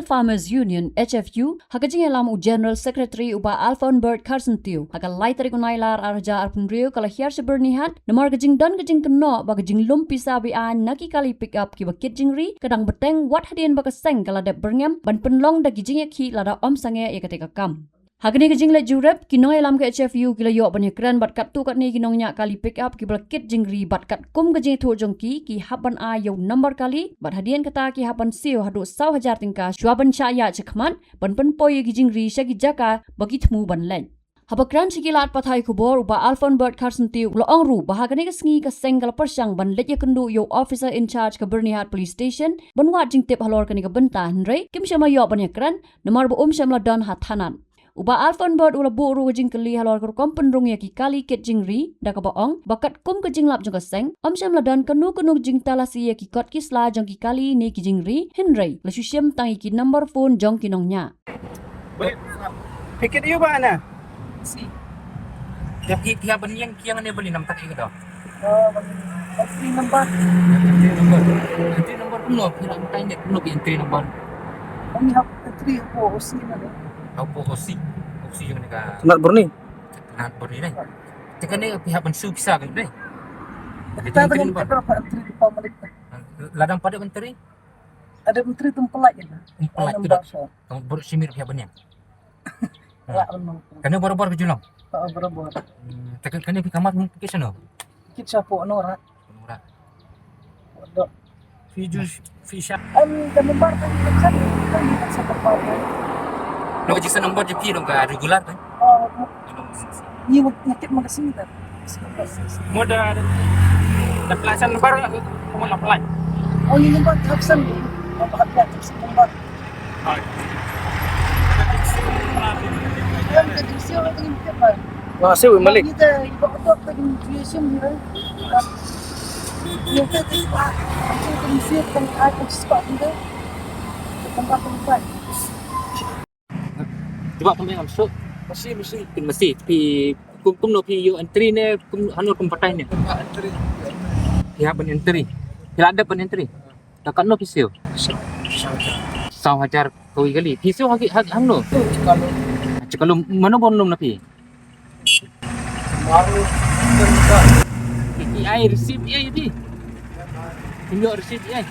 Farmers Union HFU hakajing elam u General Secretary uba Alphon Bert Carson Tiu hakal lai tarik unailar arja arpun rio kala hiar sebernihat namar gajing don gajing keno ba gajing lum pisa bi an naki kali pick up ki bakit jingri kadang beteng wat hadian bakaseng kala dep berngam ban penlong da gijing ki lada om sange ya ketika kam. Hagani gajing le jurep kinong elam ke HFU kila yo bani kran bat kat tu kat ni kinong nya kali pick up ki bakit jingri bat kat kum gajing thu jongki ki haban a yo number kali bat hadian kata ki haban siu hadu 1,000 tingka shwaban chaya chekman ban pen poy gijing ri shagi jaka bagi thmu ban len. Habakran sikilat pathai kubor uba Alphon Bert Carson Tiu lo angru bahagani ka sngi ka senggal persang ban letya kendu yo officer in charge ka Bernihat Police Station banwa jing tip halor kani ka benta hnrei kim shama yo ban yakran namar bo shamla don hatanan. Uba Alphon Bert ula bu ru jing kali halor ka kompen rung ya ki kali ket jing ri da ka baong bakat kum ka jing lap jong ka seng shamla don kanu jing talasi ya ki kot ki sla jong ki kali ni ki jing ri hnrei la shusham tangi ki number phone jong kinong nya. Pikir you ba na? Si. Tiap ban yang kiang ni beli 6 tak ke dah. Entry number. Entry number kuno kira tanya kuno entry number. Kami hak entry po osi na do. Apa osi yang ni ka. Sunat Borni. Sunat Borni ni. Tekan ni pihak ban su bisa kan ni. Kita dengan berapa entry di pamalit. Ladang pada menteri. Ada menteri tempelak ya. Tempelak tu dah. Kamu baru simir pihak ban yang. Kena baru-baru kejulang. Baru-baru. Tekan kena pergi kamar mungkin ke sana. Kita siapa Nora? Nora. Dok. Fijus Fisha. Gambar kan macam kan seperti apa? Nak jiksa nombor je pi dong ka regular kan. Ni ngakit makasih tak. Moda dah pelaksanaan baru kamu nak apply. Oh ni nombor Hapsan. Apa hadiah nombor? Yang kedisi orang tengah mikir. Wah, saya Malik. Kita ibu betul tengah tuition ni kan. Kita tak kedisi tengah ada spot kita. Tempat. Cuba kami masuk. Mesti pi kum no pi yo entry ne kum anu kum patai ne. Entry. Ya ban entry. Tidak ada ban entry. Tak no pisau. 1,000 koi kali. Pisau hagi no. Kalau mana bon lum napi? Baru AI receipt AI di. Tunjuk receipt AI.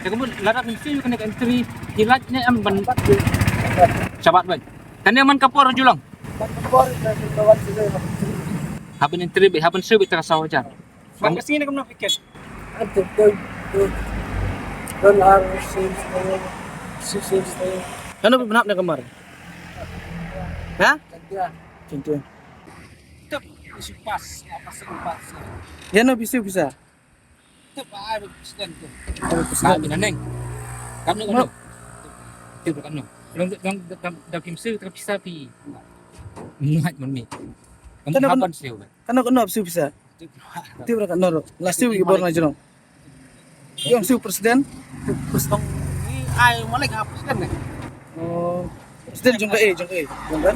Kamu lara pisau kena entry hilatnya am ban sabat baik. Tanya man kapor julang. Baru kawan sudah. Haben entry be haben service tak 1,000. Bang kesini kamu nak fikir. Ada don harus sih. Ano ba banap na kamar? Ha? Ya. Cintu. Tep isi pas, apa sih pas. Yan no bisa. Tep ada presiden tu. Nak binaneng. Kamu kan? Tu bukan no. Long dah kimse terpisah pi. Muat mon mi. Kamu kapan siu? Ano ko bisa? Ti bra kan no. Last week ibor na jeno. Yung siu presiden. Presiden ni ai mulai ke presiden ni. Oh, presiden jongka e. Jongka.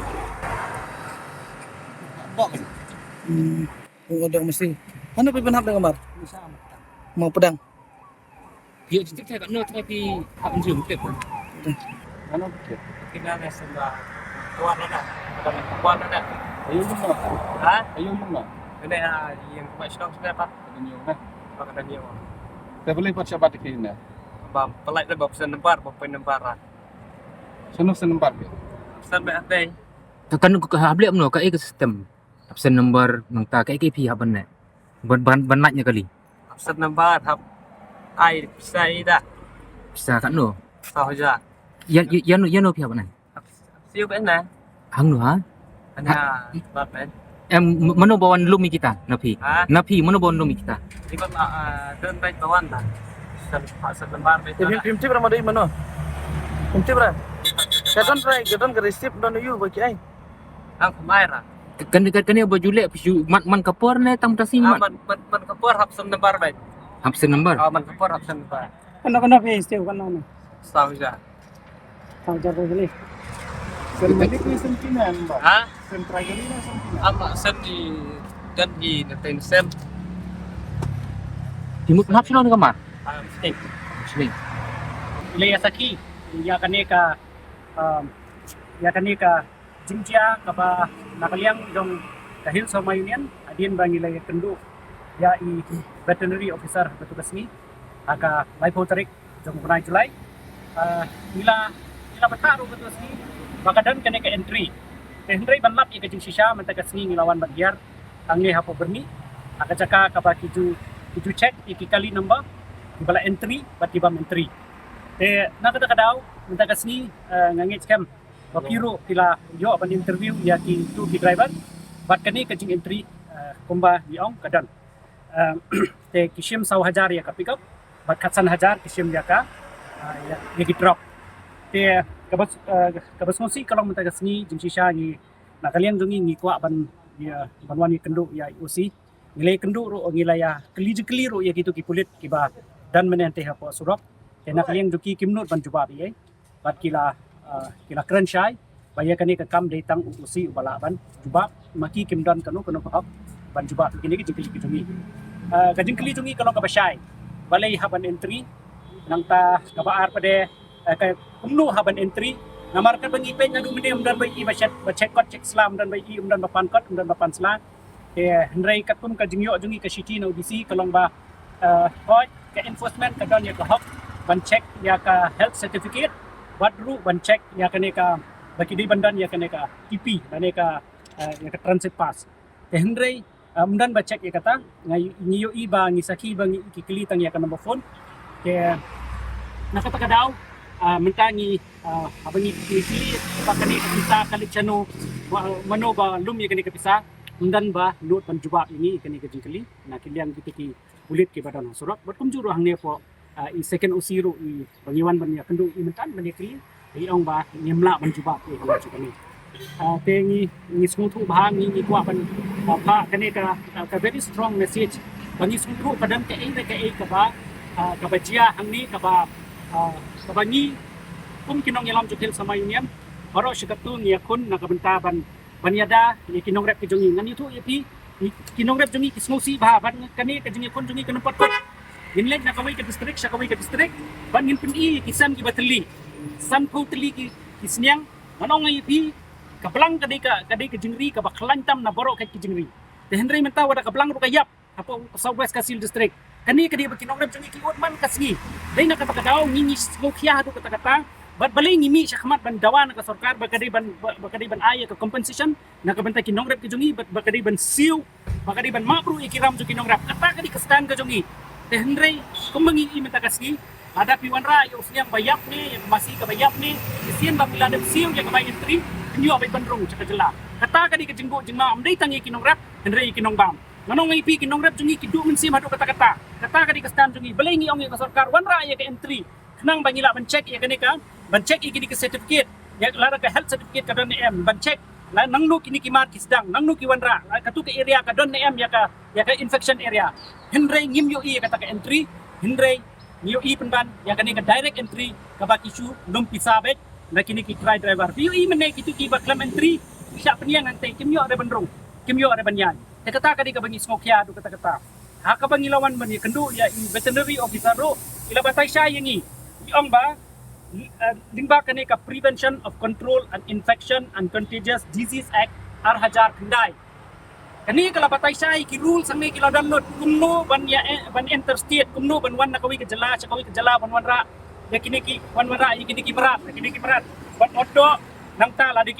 Bok. Udah mesti. Ano pa banap na kamar? Sama. Mau pedang. Dia cerita kat no tapi apa siu tep. Ano? Kita na sa kuan ada. Ayun mo. Ha? Ayun mo. Ini yang profesional sudah pak. Ayun na. Pakai dia. Tapi boleh buat siapa tikin na. Bab pelak dah bab senembar, bab penembaran. Sunod sa number. Sampai ada. Kan ku habli amno ka ke sistem. Absen number mangta ka ke pi haban ne. Banatnya kali. Senembar hab ai sai dah. Bisa kan no. Sahaja. Ya no pi haban ne. Siu benar. Hang no ha. Hanya bab kan. Mana bawan lumi kita napi. Napi mana bawan lumi kita. Di bab dan baik bawan dah. Selembar betul. Pimti bra madai mano. Pimti bra. Gadon ke receipt don you bagi ai. Ang kumaira. Kan bajulek man kapor ne tam tasi man. Man kapur hab selembar baik. Absen number. Man kapur hab selembar. Kena face teu kana. Sahaja. Sahaja boleh. Malik ni sentinan ba? Ha? Sentragari na sentinan. Ama sen di natin sen. Timut hap sila ni kamar. Steak. Sling. Ilay sa ki. ya kaneka jingjia kaba nakaliang jong kahil sa mayunian adin bangilay kendu ya i veterinary officer petugas ni aga lipoterik jong kunai julai ila bataru petugas ni bakadan kaneka entry Henry banlap i kajing sisya mentakas ni ngilawan bagyar ang ni hapo berni aga jaka kaba kiju check ikikali number ibala entry batibam entry nakadakadaw mentakas ni ngangit scam Bapiro tila yo apan interview ya ki tu ki driver bat kani kajing entry kumba diong kadan te kishim 1,000 ya ka pick up bat katsan 1,000 kishim ya ka ya ki drop te kabas ngosi kalau mentagas ni jinsisha ni nakalian dungi ni kwa ban ya banwani kendu ya usi nilai kendu ro ngilaya keli ro ya gitu ki kulit kiba dan menente hapo surop te nakalian duki kimnut ban jubab ye bat kila keren syai baya kani ka kam datang usi balaban jubab maki kimdan kanu pahak ban jubab kini ki jengkeli jungi ka jengkeli jungi kalau ka basyai balai haban entry nang ta ka baar pade ka kumnu haban entry namarkan bangi pen nadu mene umdan bai i bachet kot cek slam dan bai i umdan bapan kot umdan bapan sla hendrai katum ka jingyo jungi ka city na udisi kalong ba hoj ka enforcement ka don ya ka hok ban check ya ka health certificate Badru ban check ya kaneka baki di bandan ya kaneka TP kaneka ya ka transit pass hendrai mundan ba check ya kata ngiyo iba ngisaki bang ikikilitang ya ka number phone ke nakatakadaw mentangi abangi ikili pakani kita kali chano mano ba lum ya kaneka pisa mundan ba lut ban jubab ini kaneka jingkeli nakiliang kitiki kulit ke badan surat berkumjuru hang ne po i second usiro i bangiwan banya kendu i mentan banya kli i ong ba nyemla ban jubab i hang chukani te ngi smutu bahang ngi kwa ban pa kane ka very strong message bangi smutu kadam ke ka ba ka bajia hang ni ka ba ngi kinong yalam jutil sama union oro shikatu ngi akun na kabentaban banyada ni kinong rep kijungi ngani tu yapi kinong rep jungi kismusi ba ban kane ka jungi kun jungi kanempot Inlet na kaway ka district, siya kaway ka district. Ban ngin pun kisan ki bateli. San ko teli ki kisnyang. Manong ngay pi kablang kadai ka jingri ka baklantam na boro kay ki jingri. De Henry menta wada kablang ro kayap. Apo Southwest Kasil district. Kani kadi bakinong jung ki man kasgi. Dai na katakadaw ngini slokia do katakata. Bat balay ngimi siya kamat ban dawa na ka sarkar bakadi ban aya ka compensation na kabanta kinong rep ki jungi bakadi ban siu bakadi ban mapru ikiram jo kinong rep. Kata kadi kastan ka jungi. Henry kumangi imentagasgi ada piwanra yung siyang bayap ni yung masih kabayap ni isian ba pila dem siu yang kabay entry inyo abay bandrong tsaka jala kata kadi kajinggo jingma amday tangi kinong rap Henry kinong bam manong ngay pi kinong rap jungi kidu min sim hadu kata kadi kastan jungi balay ngi ong yung kasarkar wanra ya ka entry kanang bangila ban check ya kanika ban check ikini ka certificate ya lara ka health certificate ka don em ban check la nangno kini kimat kisdang nangno kiwanra katu ka area ka don em ya ka infection area Henry ngimyo i kata ka entry Henry ngimyo i penban ya kani ka direct entry ka bakishu num pisabet na kini ki try driver view i menai kitu ki baklam entry siya peniang ante kimyo are bandrong kimyo are banyan te kata kadi ka bangi smokya do kata ha ka bangilawan man ya kendu ya veterinary officer ro ila batay siya yangi iong ba lingba kani ka Prevention of Control and Infection and Contagious Disease Act R1000 kendai kani kala batay siya ki rule sang may kilaw download kumno ban interstate kumno ban wan nakawi ka jala ban wanra ya kini ki wanra kini ki marat ban odo nang ta ladi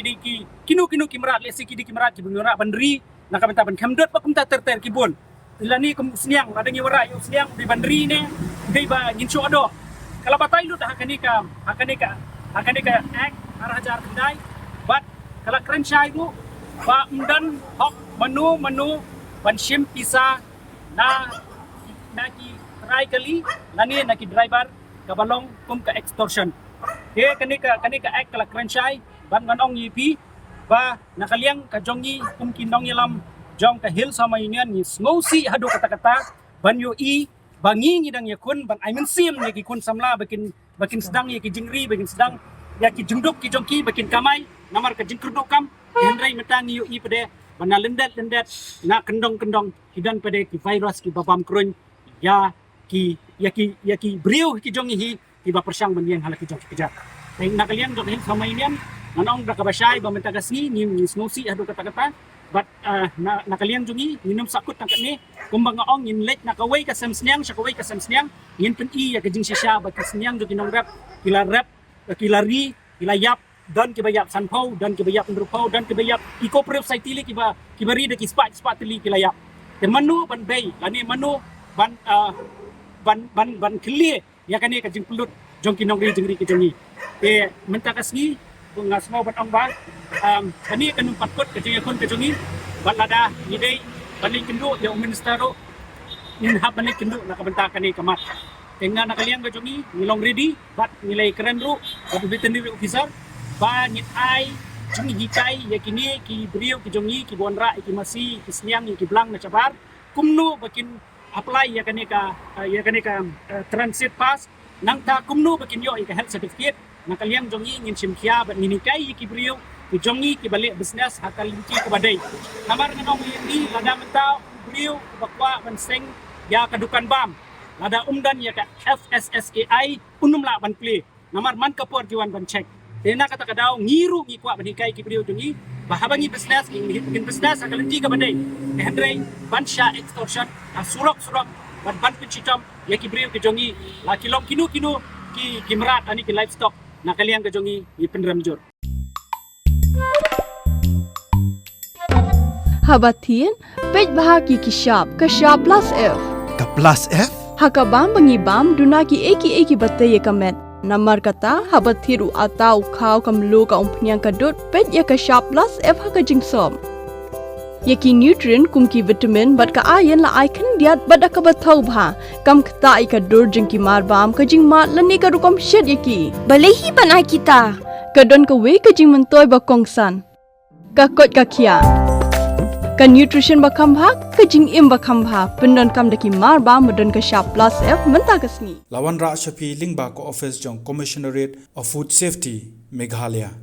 kinu kimrat lesi kini kimrat ki bunura bandri nakabenta ban khamdot pa kumta ter kibon ilani kum sniang ada ngi wara yung sniang di bandri ne dei ba nginso ado kala batay lut hakani ka act R1000 kendai bat kala keren syai bu ba umdan hok menu panshim pisa na ki try kali nani na ki driver kabalong kum ka extortion ke kanika act kala keren syai ban nganong yipi ba nakaliang ka jongi kum kinong yalam jong ka hil sama union ni ngosi hadu kata banyo i bangi ngidang yakun ban I sim ni ki kun samla bakin sedang ya ki jingri bakin sedang ya ki jungduk ki jongki bakin kamai namar ka jingkurduk kam Henry metang yu i pede bana lendet na kendong hidan pede ki virus ki babam krun ya ki brio ki jongi hi ki ba persyang ban yang hala ki jong kejak Teng nakaliang jok hin sama inian manong da kabasay ba mentagasni ni snusi adu kata-kata but nakaliang jungi minum sakut tangkat ni kumbang ong in late nakaway ka samsniang sakaway ka samsniang yin penti ya kajing sisya ba kasniang jok inong rap kilari kilayap dan kibayap sanpau dan kibayap ndrupau dan kibayap iko prep sai tili kibari de kispat tili kilayap te manu ban bay lani manu ban clear ya kani kajing pelut jong kinong ri jengri kejongi te mentakasni bungas mau ban ong ba kani kanum patkot kajing akun kejongi balada idei balik kendu ya ministero nin hab balik kendu nakabentakan ni kamat tengah nakaliang kejongi ngilong ready bat nilai keren ru veterinary officer ba nit ai jungi hikai yakini ki brio ki jongi ki bonra ki masi ki sniang ki blang na cabar kumno bakin apply yakani ka transit pass nang ta kumno bakin yo ka health certificate nakaliang jongi ngin simkia bat ninikai ki brio ki jongi ki balik business hakal ki badai kamar nganong ni lada menta brio bakwa banseng ya kadukan bam lada umdan ya ka FSSAI unumla ban play namar man kapor jiwan ban check Tena kata kadau ngiru ngi kuat banikai ki beliau jungi bahabangi business ingin business akan lenti ke badai hendrai bansha extortion surok ban pincitam ya ki beliau ke jongi la kilom kinu ki merat ani ki livestock nakaliang ke jongi i penderam jur Habatin pej bahagi kishap plus F Ka plus F? hakabam bangibam dunaki eki batai kamet Namar kata habat thiru atau kau kamlu ka umpnyang kadut pet ya ka sharp plus F ha ka jingsom. Yaki nutrient kum ki vitamin bat ka iron la icon diat bat ka bathau bha kam kta I ka dur jing ki mar bam ka jing mat lani ka rukom shed yaki. Balehi banai kita. Ka don ka we ka jing mentoy ba kongsan. Ka kot ka kia. Ka nutrition ba kam bha ka jing im ba kam bha pendon kam daki mar bam don ka sharp plus F menta kasni. Lawan Ra Shafi Lingba ko office jong Commissionerate of Food Safety Meghalaya.